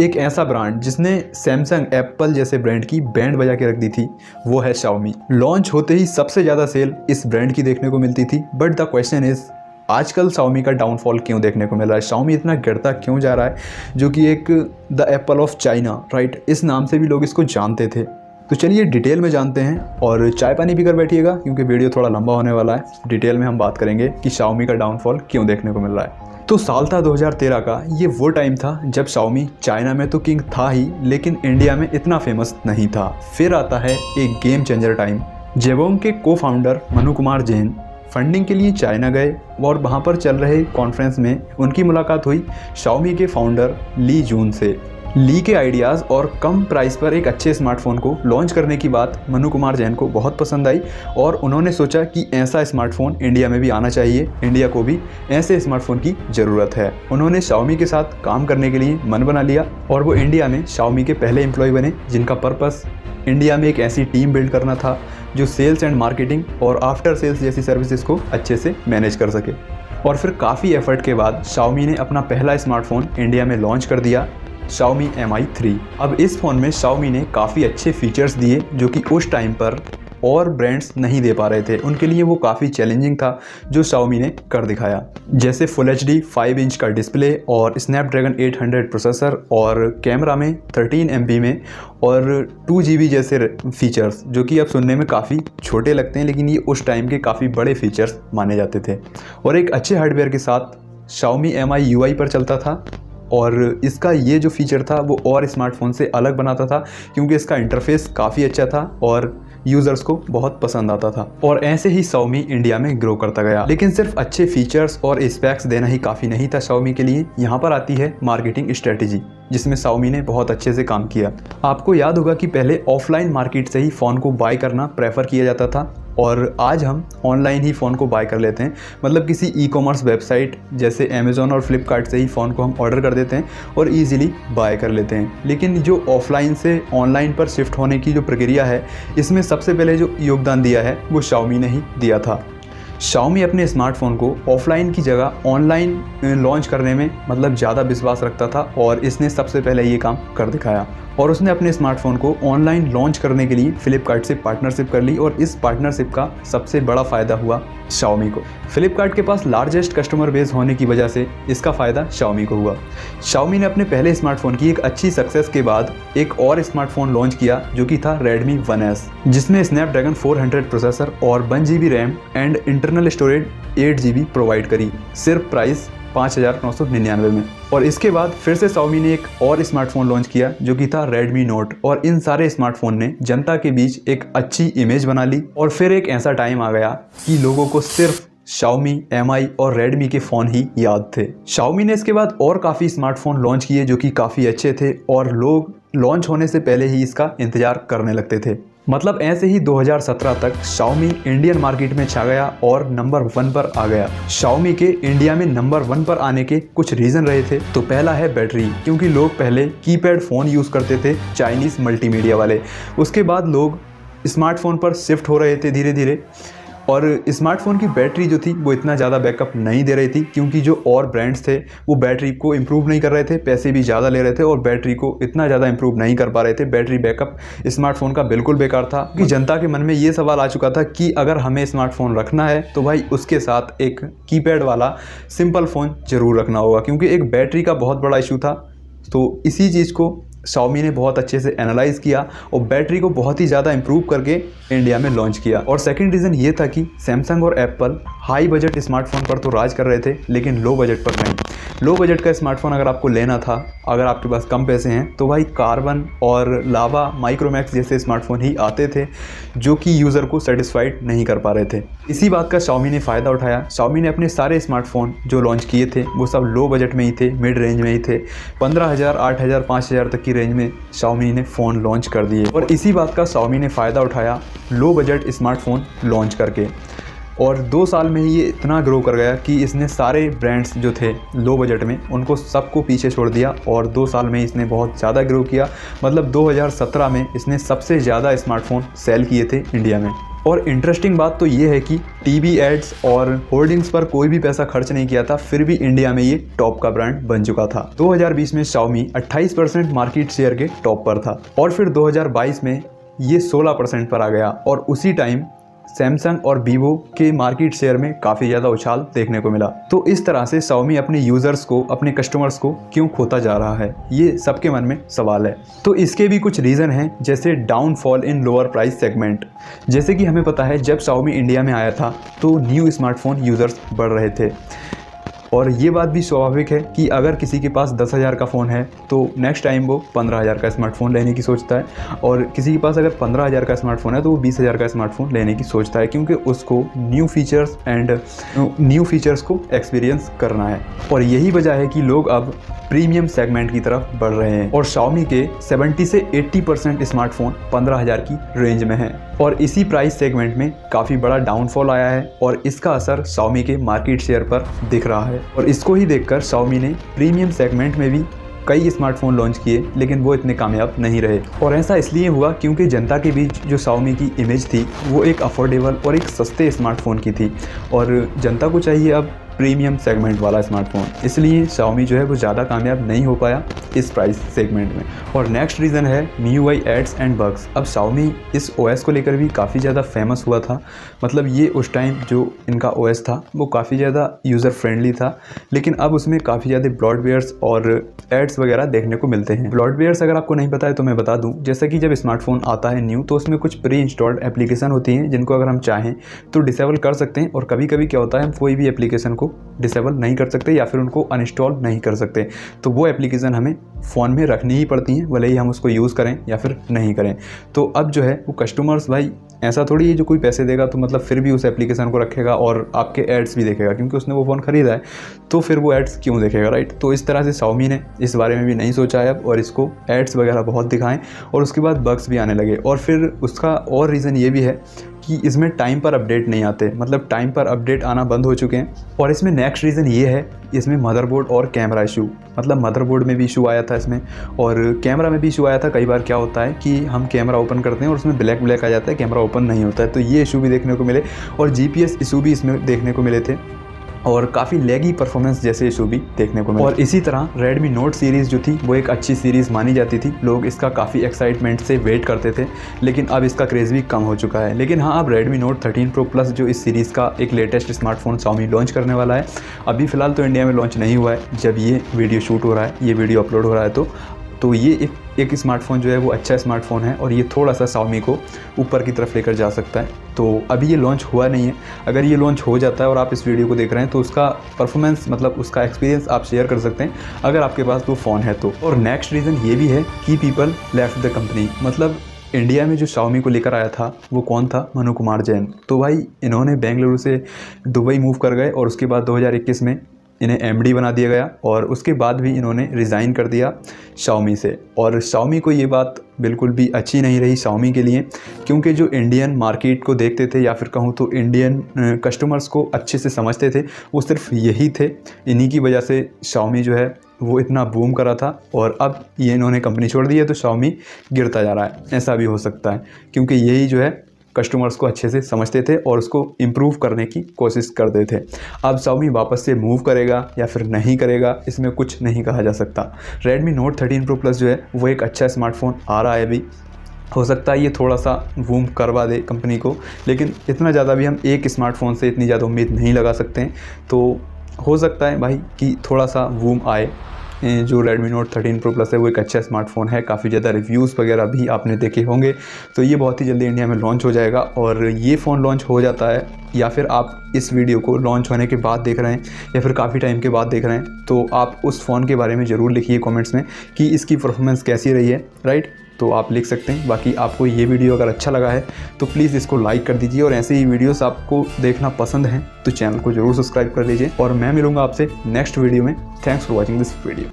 एक ऐसा ब्रांड जिसने सैमसंग, एप्पल जैसे ब्रांड की बैंड बजा के रख दी थी, वो है Xiaomi। लॉन्च होते ही सबसे ज़्यादा सेल इस ब्रांड की देखने को मिलती थी। बट द क्वेश्चन इज, आजकल Xiaomi का डाउनफॉल क्यों देखने को मिल रहा है? Xiaomi इतना गिरता क्यों जा रहा है, जो कि एक the Apple of China, right, इस नाम से भी लोग इसको जानते थे। तो चलिए डिटेल में जानते हैं और चाय पानी पीकर बैठिएगा, क्योंकि वीडियो थोड़ा लंबा होने वाला है। डिटेल में हम बात करेंगे कि Xiaomi का डाउनफॉल क्यों देखने को मिल रहा है। तो साल था 2013 का। ये वो टाइम था जब Xiaomi चाइना में तो किंग था ही, लेकिन इंडिया में इतना फेमस नहीं था। फिर आता है एक गेम चेंजर टाइम। जेबोंग के को फाउंडर मनु कुमार जैन फंडिंग के लिए चाइना गए और वहाँ पर चल रहे कॉन्फ्रेंस में उनकी मुलाकात हुई Xiaomi के फाउंडर ली जून से। ली के आइडियाज़ और कम प्राइस पर एक अच्छे स्मार्टफोन को लॉन्च करने की बात मनु कुमार जैन को बहुत पसंद आई और उन्होंने सोचा कि ऐसा स्मार्टफोन इंडिया में भी आना चाहिए, इंडिया को भी ऐसे स्मार्टफोन की ज़रूरत है। उन्होंने Xiaomi के साथ काम करने के लिए मन बना लिया और वो इंडिया में Xiaomi के पहले एम्प्लॉय बने, जिनका पर्पस इंडिया में एक ऐसी टीम बिल्ड करना था जो सेल्स एंड मार्केटिंग और आफ्टर सेल्स जैसी सर्विसेज को अच्छे से मैनेज कर सके। और फिर काफ़ी एफर्ट के बाद Xiaomi ने अपना पहला स्मार्टफोन इंडिया में लॉन्च कर दिया, Xiaomi Mi 3। अब इस फ़ोन में Xiaomi ने काफ़ी अच्छे फीचर्स दिए जो कि उस टाइम पर और ब्रांड्स नहीं दे पा रहे थे। उनके लिए वो काफ़ी चैलेंजिंग था, जो Xiaomi ने कर दिखाया। जैसे फुल HD 5 इंच का डिस्प्ले और स्नैपड्रैगन 800 प्रोसेसर और कैमरा में 13 MP में और 2 GB जैसे फीचर्स, जो कि अब सुनने में काफ़ी छोटे लगते हैं, लेकिन ये उस टाइम के काफ़ी बड़े फीचर्स माने जाते थे। और एक अच्छे हार्डवेयर के साथ Xiaomi Mi UI पर चलता था और इसका ये जो फीचर था वो और स्मार्टफोन से अलग बनाता था, क्योंकि इसका इंटरफेस काफ़ी अच्छा था और यूज़र्स को बहुत पसंद आता था। और ऐसे ही Xiaomi इंडिया में ग्रो करता गया। लेकिन सिर्फ अच्छे फीचर्स और स्पेक्स देना ही काफ़ी नहीं था Xiaomi के लिए। यहाँ पर आती है मार्केटिंग स्ट्रेटेजी, जिसमें Xiaomi ने बहुत अच्छे से काम किया। आपको याद होगा कि पहले ऑफलाइन मार्केट से ही फ़ोन को बाय करना प्रेफर किया जाता था और आज हम ऑनलाइन ही फ़ोन को बाय कर लेते हैं। मतलब किसी ई-कॉमर्स वेबसाइट जैसे अमेज़ॉन और फ्लिपकार्ट से ही फ़ोन को हम ऑर्डर कर देते हैं और ईजिली बाय कर लेते हैं। लेकिन जो ऑफलाइन से ऑनलाइन पर शिफ्ट होने की जो प्रक्रिया है, इसमें सबसे पहले जो योगदान दिया है वो Xiaomi ने ही दिया था। Xiaomi अपने स्मार्टफोन को ऑफलाइन की जगह ऑनलाइन लॉन्च करने में मतलब ज़्यादा विश्वास रखता था और इसने सबसे पहले ये काम कर दिखाया। और उसने अपने स्मार्टफोन को ऑनलाइन लॉन्च करने के लिए फ्लिपकार्ट से पार्टनरशिप कर ली और इस पार्टनरशिप का सबसे बड़ा फ़ायदा हुआ Xiaomi को। फ्लिपकार्ट के पास लार्जेस्ट कस्टमर बेस होने की वजह से इसका फ़ायदा Xiaomi को हुआ। Xiaomi ने अपने पहले स्मार्टफोन की एक अच्छी सक्सेस के बाद एक और स्मार्टफोन लॉन्च किया, जो कि था Redmi 1S, जिसमें स्नैपड्रैगन 400 प्रोसेसर और 1 GB RAM and internal storage 8 GB provide करी, सिर्फ प्राइस 5,999 में। और इसके बाद फिर से Xiaomi ने एक और स्मार्टफोन लॉन्च किया, जो कि था Redmi Note। और इन सारे स्मार्टफोन ने जनता के बीच एक अच्छी इमेज बना ली। और फिर एक ऐसा टाइम आ गया कि लोगों को सिर्फ Xiaomi, Mi और Redmi के फ़ोन ही याद थे। Xiaomi ने इसके बाद और काफ़ी स्मार्टफोन लॉन्च किए जो कि काफ़ी अच्छे थे और लोग लॉन्च होने से पहले ही इसका इंतज़ार करने लगते थे। मतलब ऐसे ही 2017 तक Xiaomi इंडियन मार्केट में छा गया और नंबर 1 पर आ गया। Xiaomi के इंडिया में नंबर 1 पर आने के कुछ रीज़न रहे थे। तो पहला है बैटरी, क्योंकि लोग पहले कीपैड फ़ोन यूज़ करते थे, चाइनीज़ मल्टीमीडिया वाले। उसके बाद लोग स्मार्टफोन पर शिफ्ट हो रहे थे धीरे धीरे, और स्मार्टफोन की बैटरी जो थी वो इतना ज़्यादा बैकअप नहीं दे रही थी, क्योंकि जो और ब्रांड्स थे वो बैटरी को इम्प्रूव नहीं कर रहे थे, पैसे भी ज़्यादा ले रहे थे और बैटरी को इतना ज़्यादा इम्प्रूव नहीं कर पा रहे थे। बैटरी बैकअप स्मार्टफोन का बिल्कुल बेकार था, क्योंकि जनता के मन में ये सवाल आ चुका था कि अगर हमें स्मार्टफोन रखना है तो भाई उसके साथ एक कीपैड वाला सिंपल फ़ोन ज़रूर रखना होगा, क्योंकि एक बैटरी का बहुत बड़ा इशू था। तो इसी चीज़ को Xiaomi ने बहुत अच्छे से एनालाइज़ किया और बैटरी को बहुत ही ज़्यादा इंप्रूव करके इंडिया में लॉन्च किया। और सेकंड रीज़न ये था कि सैमसंग और एप्पल हाई बजट स्मार्टफोन पर तो राज कर रहे थे, लेकिन लो बजट पर नहीं। लो बजट का स्मार्टफोन अगर आपको लेना था, अगर आपके पास कम पैसे हैं, तो भाई कार्बन और लावा, माइक्रोमैक्स जैसे स्मार्टफोन ही आते थे, जो कि यूज़र को सेटिस्फाइड नहीं कर पा रहे थे। इसी बात का Xiaomi ने फ़ायदा उठाया। Xiaomi ने अपने सारे स्मार्टफोन जो लॉन्च किए थे वो सब लो बजट में ही थे, मिड रेंज में ही थे। 15,000, 8,000, 5,000 तक की रेंज में Xiaomi ने फ़ोन लॉन्च कर दिए। और इसी बात का Xiaomi ने फ़ायदा उठाया लो बजट स्मार्टफोन लॉन्च करके। और 2 साल में ही ये इतना ग्रो कर गया कि इसने सारे ब्रांड्स जो थे लो बजट में उनको सबको पीछे छोड़ दिया और 2 साल में इसने बहुत ज़्यादा ग्रो किया। मतलब 2017 में इसने सबसे ज़्यादा स्मार्टफोन सेल किए थे इंडिया में। और इंटरेस्टिंग बात तो ये है कि टीवी एड्स और होर्डिंग्स पर कोई भी पैसा खर्च नहीं किया था, फिर भी इंडिया में ये टॉप का ब्रांड बन चुका था। 2020 में Xiaomi 28% मार्केट शेयर के टॉप पर था और फिर 2022 में ये 16% पर आ गया और उसी टाइम सैमसंग और वीवो के मार्केट शेयर में काफ़ी ज़्यादा उछाल देखने को मिला। तो इस तरह से Xiaomi अपने यूज़र्स को, अपने कस्टमर्स को क्यों खोता जा रहा है, ये सबके मन में सवाल है। तो इसके भी कुछ रीज़न हैं, जैसे डाउनफॉल इन लोअर प्राइस सेगमेंट। जैसे कि हमें पता है जब Xiaomi इंडिया में आया था तो न्यू स्मार्टफोन यूज़र्स बढ़ रहे थे और ये बात भी स्वाभाविक है कि अगर किसी के पास 10,000 का फ़ोन है तो नेक्स्ट टाइम वो 15,000 का स्मार्टफोन लेने की सोचता है और किसी के पास अगर 15,000 का स्मार्टफोन है तो वो 20,000 का स्मार्टफोन लेने की सोचता है, क्योंकि उसको न्यू फीचर्स को एक्सपीरियंस करना है। और यही वजह है कि लोग अब प्रीमियम सेगमेंट की तरफ बढ़ रहे हैं और Xiaomi के 70 से 80% स्मार्टफोन 15,000 की रेंज में है और इसी प्राइस सेगमेंट में काफ़ी बड़ा डाउनफॉल आया है और इसका असर Xiaomi के मार्केट शेयर पर दिख रहा है। और इसको ही देखकर Xiaomi ने प्रीमियम सेगमेंट में भी कई स्मार्टफोन लॉन्च किए, लेकिन वो इतने कामयाब नहीं रहे। और ऐसा इसलिए हुआ क्योंकि जनता के बीच जो Xiaomi की इमेज थी वो एक अफोर्डेबल और एक सस्ते स्मार्टफोन की थी और जनता को चाहिए अब प्रीमियम सेगमेंट वाला स्मार्टफोन, इसलिए Xiaomi जो है वो ज़्यादा कामयाब नहीं हो पाया इस प्राइस सेगमेंट में। और नेक्स्ट रीज़न है MIUI एड्स एंड बग्स। अब Xiaomi इस OS को लेकर भी काफ़ी ज़्यादा फेमस हुआ था, मतलब ये उस टाइम जो इनका OS था वो काफ़ी ज़्यादा यूज़र फ्रेंडली था, लेकिन अब उसमें काफ़ी ज़्यादा ब्लॉटवेयर्स और एड्स वगैरह देखने को मिलते हैं। ब्लॉटवेयर्स अगर आपको नहीं पता है तो मैं बता दूँ, जैसे कि जब स्मार्टफोन आता है न्यू तो उसमें कुछ प्री इंस्टॉल्ड एप्लीकेशन होती हैं जिनको अगर हम चाहें तो डिसेबल कर सकते हैं और कभी कभी क्या होता है हम कोई भी एप्लीकेशन को डिसेबल नहीं कर सकते या फिर उनको अनइंस्टॉल नहीं कर सकते, तो वो एप्लीकेशन हमें फ़ोन में रखनी ही पड़ती हैं, भले ही हम उसको यूज़ करें या फिर नहीं करें। तो अब जो है वो कस्टमर्स, भाई ऐसा थोड़ी है जो कोई पैसे देगा तो मतलब फिर भी उस एप्लीकेशन को रखेगा और आपके एड्स भी देखेगा, क्योंकि उसने वो फ़ोन ख़रीदा है तो फिर वो एड्स क्यों देखेगा, राइट। तो इस तरह से Xiaomi ने इस बारे में भी नहीं सोचा है अब और इसको एड्स वगैरह बहुत दिखाएं और उसके बाद बग्स भी आने लगे। और फिर उसका और रीज़न ये भी है कि इसमें टाइम पर अपडेट नहीं आते, मतलब टाइम पर अपडेट आना बंद हो चुके हैं। और इसमें नेक्स्ट रीज़न ये है इसमें मदरबोर्ड और कैमरा इशू, मतलब मदरबोर्ड में भी इशू आया था इसमें और कैमरा में भी इशू आया था। कई बार क्या होता है कि हम कैमरा ओपन करते हैं और उसमें ब्लैक आ जाता है, कैमरा ओपन नहीं होता है, तो ये इशू भी देखने को मिले और GPS इशू भी इसमें देखने को मिले थे और काफ़ी लैगी परफॉर्मेंस जैसे इशू भी देखने को मिले। और इसी तरह Redmi Note सीरीज़ जो थी वो एक अच्छी सीरीज़ मानी जाती थी, लोग इसका काफ़ी एक्साइटमेंट से वेट करते थे, लेकिन अब इसका क्रेज़ भी कम हो चुका है। लेकिन हाँ, अब Redmi Note 13 Pro Plus जो इस सीरीज़ का एक लेटेस्ट स्मार्टफोन Xiaomi लॉन्च करने वाला है, अभी फ़िलहाल तो इंडिया में लॉन्च नहीं हुआ है। जब ये वीडियो शूट हो रहा है, ये वीडियो अपलोड हो रहा है तो ये एक स्मार्टफोन जो है वो अच्छा स्मार्टफोन है और ये थोड़ा सा Xiaomi को ऊपर की तरफ लेकर जा सकता है। तो अभी ये लॉन्च हुआ नहीं है, अगर ये लॉन्च हो जाता है और आप इस वीडियो को देख रहे हैं तो उसका परफॉर्मेंस, मतलब उसका एक्सपीरियंस आप शेयर कर सकते हैं अगर आपके पास वो फ़ोन है तो। और नेक्स्ट रीज़न ये भी है कि पीपल लेफ्ट द कंपनी, मतलब इंडिया में जो Xiaomi को लेकर आया था वो कौन था, मनु कुमार जैन। तो भाई इन्होंने बेंगलुरु से दुबई मूव कर गए और उसके बाद 2021 में इन्हें MD बना दिया गया और उसके बाद भी इन्होंने रिज़ाइन कर दिया Xiaomi से। और Xiaomi को ये बात बिल्कुल भी अच्छी नहीं रही Xiaomi के लिए, क्योंकि जो इंडियन मार्केट को देखते थे या फिर कहूँ तो इंडियन कस्टमर्स को अच्छे से समझते थे वो सिर्फ यही थे। इन्हीं की वजह से Xiaomi जो है वो इतना बूम करा था और अब ये इन्होंने कंपनी छोड़ दी है तो Xiaomi गिरता जा रहा है। ऐसा भी हो सकता है क्योंकि यही जो है कस्टमर्स को अच्छे से समझते थे और उसको इम्प्रूव करने की कोशिश करते थे। अब Xiaomi वापस से मूव करेगा या फिर नहीं करेगा, इसमें कुछ नहीं कहा जा सकता। Redmi Note 13 Pro Plus जो है वो एक अच्छा स्मार्टफोन आ रहा है अभी, हो सकता है ये थोड़ा सा बूम करवा दे कंपनी को, लेकिन इतना ज़्यादा भी हम एक स्मार्टफोन से इतनी ज़्यादा उम्मीद नहीं लगा सकते हैं। तो हो सकता है भाई कि थोड़ा सा बूम आए। जो Redmi Note 13 Pro Plus है वो एक अच्छा स्मार्टफोन है, काफ़ी ज़्यादा रिव्यूज़ वगैरह भी आपने देखे होंगे, तो ये बहुत ही जल्दी इंडिया में लॉन्च हो जाएगा। और ये फ़ोन लॉन्च हो जाता है या फिर आप इस वीडियो को लॉन्च होने के बाद देख रहे हैं या फिर काफ़ी टाइम के बाद देख रहे हैं, तो आप उस फ़ोन के बारे में ज़रूर लिखिए कमेंट्स में कि इसकी परफॉर्मेंस कैसी रही है, राइट। तो आप लिख सकते हैं। बाकी आपको ये वीडियो अगर अच्छा लगा है तो प्लीज़ इसको लाइक कर दीजिए और ऐसे ही वीडियोस आपको देखना पसंद हैं तो चैनल को ज़रूर सब्सक्राइब कर लीजिए और मैं मिलूँगा आपसे नेक्स्ट वीडियो में। Thanks for watching this video.